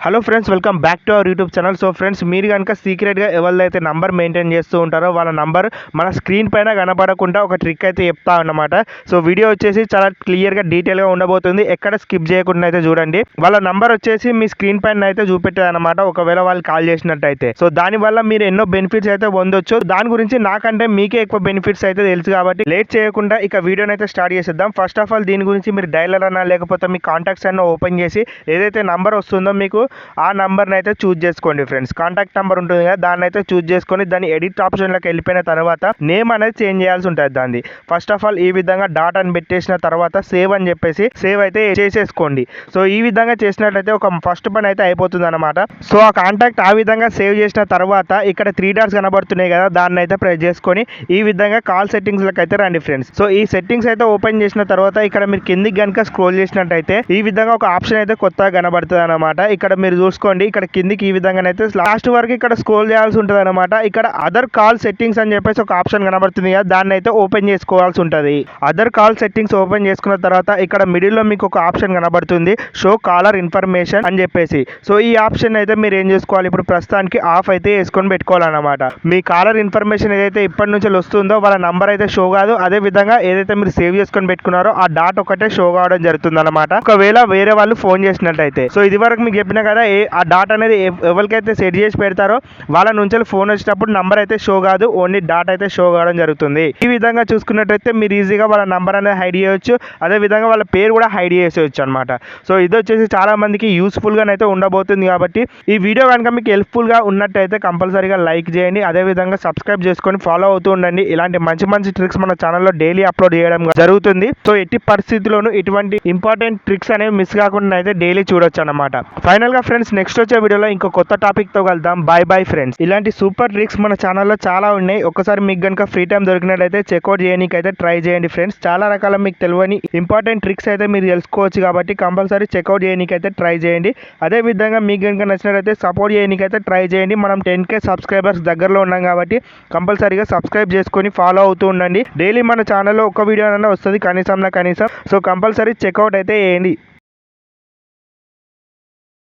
Hello friends, welcome back to our YouTube channel. So friends, మీరు కనుక సీక్రెట్గా ఎవరిదైతే number maintain చేస్తూ ఉంటారో వాళ్ళ నంబర్ మన స్క్రీన్ పైన కనపడకుండా ఒక ట్రిక్ అయితే చెప్తా అన్నమాట. సో వీడియో వచ్చేసి చాలా క్లియర్గా డీటెయిల్గా ఉండబోతుంది. ఎక్కడ స్కిప్ చేయకుండా అయితే చూడండి. వాళ్ళ నంబర్ వచ్చేసి మీ స్క్రీన్ పైన అయితే చూపెట్టేది అనమాట, ఒకవేళ వాళ్ళు కాల్ చేసినట్టయితే. సో దానివల్ల మీరు ఎన్నో బెనిఫిట్స్ అయితే పొందొచ్చు. దాని గురించి నాకంటే మీకే ఎక్కువ బెనిఫిట్స్ అయితే తెలుసు కాబట్టి లేట్ చేయకుండా ఇక వీడియోని అయితే స్టార్ట్ చేసేద్దాం. ఫస్ట్ ఆఫ్ ఆల్ దీని గురించి మీరు డైలర్ అన్నా లేకపోతే మీ కాంటాక్ట్స్ అన్న ఓపెన్ చేసి ఏదైతే నంబర్ వస్తుందో మీకు ఆ నంబర్ని అయితే చూజ్ చేసుకోండి ఫ్రెండ్స్. కాంటాక్ట్ నెంబర్ ఉంటుంది కదా, దాన్ని అయితే చూజ్ చేసుకొని దాన్ని ఎడిట్ ఆప్షన్లోకి వెళ్ళిపోయిన తర్వాత నేమ్ అనేది చేంజ్ చేయాల్సి ఉంటుంది దాన్ని. ఫస్ట్ ఆఫ్ ఆల్ ఈ విధంగా డాట్ అని పెట్టేసిన తర్వాత సేవ్ అని చెప్పేసి సేవ్ అయితే చేసేసుకోండి. సో ఈ విధంగా చేసినట్లయితే ఒక ఫస్ట్ పని అయితే అయిపోతుంది అనమాట. సో ఆ కాంటాక్ట్ ఆ విధంగా సేవ్ చేసిన తర్వాత ఇక్కడ 3 డాట్స్ కనబడుతున్నాయి కదా, దాన్ని అయితే ప్రెస్ చేసుకొని ఈ విధంగా కాల్ సెట్టింగ్స్లోకి అయితే రండి ఫ్రెండ్స్. సో ఈ సెట్టింగ్స్ అయితే ఓపెన్ చేసిన తర్వాత ఇక్కడ మీరు కిందికి కనుక స్క్రోల్ చేసినట్టయితే ఈ విధంగా ఒక ఆప్షన్ అయితే కొత్తగా కనబడుతుంది అనమాట. ఇక్కడ మీరు చూసుకోండి, ఇక్కడ కిందికి ఈ విధంగానైతే లాస్ట్ వరకు ఇక్కడ స్క్రోల్ చేయాల్సి ఉంటుంది అనమాట. ఇక్కడ అదర్ కాల్ సెట్టింగ్స్ అని చెప్పేసి ఒక ఆప్షన్ కనబడుతుంది కదా, దాన్ని అయితే ఓపెన్ చేసుకోవాల్సి ఉంటుంది. అదర్ కాల్ సెట్టింగ్స్ ఓపెన్ చేసుకున్న తర్వాత ఇక్కడ మిడిల్ లో మీకు ఒక ఆప్షన్ కనబడుతుంది, షో కాలర్ ఇన్ఫర్మేషన్ అని చెప్పేసి. సో ఈ ఆప్షన్ అయితే మీరు ఏం చేసుకోవాలి, ఇప్పుడు ప్రస్తుతానికి ఆఫ్ అయితే వేసుకొని పెట్టుకోవాలన్నమాట. మీ కాలర్ ఇన్ఫర్మేషన్ ఏదైతే ఇప్పటి నుంచి వస్తుందో వాళ్ళ నంబర్ అయితే షో కాదు. అదే విధంగా ఏదైతే మీరు సేవ్ చేసుకొని పెట్టుకున్నారో ఆ డాట్ ఒకటే షో కావడం జరుగుతుంది అనమాట, ఒకవేళ వేరే వాళ్ళు ఫోన్ చేసినట్టయితే. సో ఇది వరకు మీకు చెప్పిన కదా, ఆ డాట్ అనేది ఎవరికైతే సెట్ చేసి పెడతారో వాళ్ళ నుంచి ఫోన్ వచ్చినప్పుడు నంబర్ అయితే షో కాదు, ఓన్లీ డాట్ అయితే షో కావడం జరుగుతుంది. ఈ విధంగా చూసుకున్నట్టయితే మీరు ఈజీగా వాళ్ళ నంబర్ అనేది హైడ్ చేయవచ్చు, అదే విధంగా వాళ్ళ పేరు కూడా హైడ్ చేసేయచ్చు అనమాట. సో ఇది వచ్చేసి చాలా మందికి యూస్ఫుల్ గా అయితే ఉండబోతుంది. కాబట్టి ఈ వీడియో కనుక మీకు హెల్ప్ఫుల్ గా ఉన్నట్టయితే కంపల్సరీగా లైక్ చేయండి, అదే విధంగా సబ్స్క్రైబ్ చేసుకొని ఫాలో అవుతూ ఉండండి. ఇలాంటి మంచి మంచి ట్రిక్స్ మన ఛానల్లో డైలీ అప్లోడ్ చేయడం జరుగుతుంది. సో ఎట్టి పరిస్థితుల్లోనూ ఇటువంటి ఇంపార్టెంట్ ట్రిక్స్ అనేవి మిస్ కాకుండా అయితే డైలీ చూడొచ్చు అనమాట. ఫైనల్ గా ఫ్రెండ్స్, నెక్స్ట్ వచ్చే వీడియోలో ఇంకో కొత్త టాపిక్ తో కలుద్దాం. Bye friends. ఇలాంటి సూపర్ ట్రిక్స్ మన ఛానల్లో చాలా ఉన్నాయి. ఒకసారి మీకు కనుక ఫ్రీ టైం దొరికినట్లయితే చెక్అవుట్ చేయడానికైతే ట్రై చేయండి ఫ్రెండ్స్. చాలా రకాల మీకు తెలియని ఇంపార్టెంట్ ట్రిక్స్ అయితే మీరు తెలుసుకోవచ్చు కాబట్టి కంపల్సరీ చెక్అవుట్ చేయడానికైతే ట్రై చేయండి. అదే విధంగా మీకు కనుక నచ్చినట్లయితే సపోర్ట్ చేయడానికైతే ట్రై చేయండి. మనం 10K సబ్స్క్రైబర్స్ దగ్గరలో ఉన్నాం కాబట్టి కంపల్సరీగా సబ్స్క్రైబ్ చేసుకొని ఫాలో అవుతూ ఉండండి. డైలీ మన ఛానల్లో ఒక వీడియో అయినా వస్తుంది కనీసం. సో కంపల్సరీ చెక్అవుట్ అయితే చేయండి.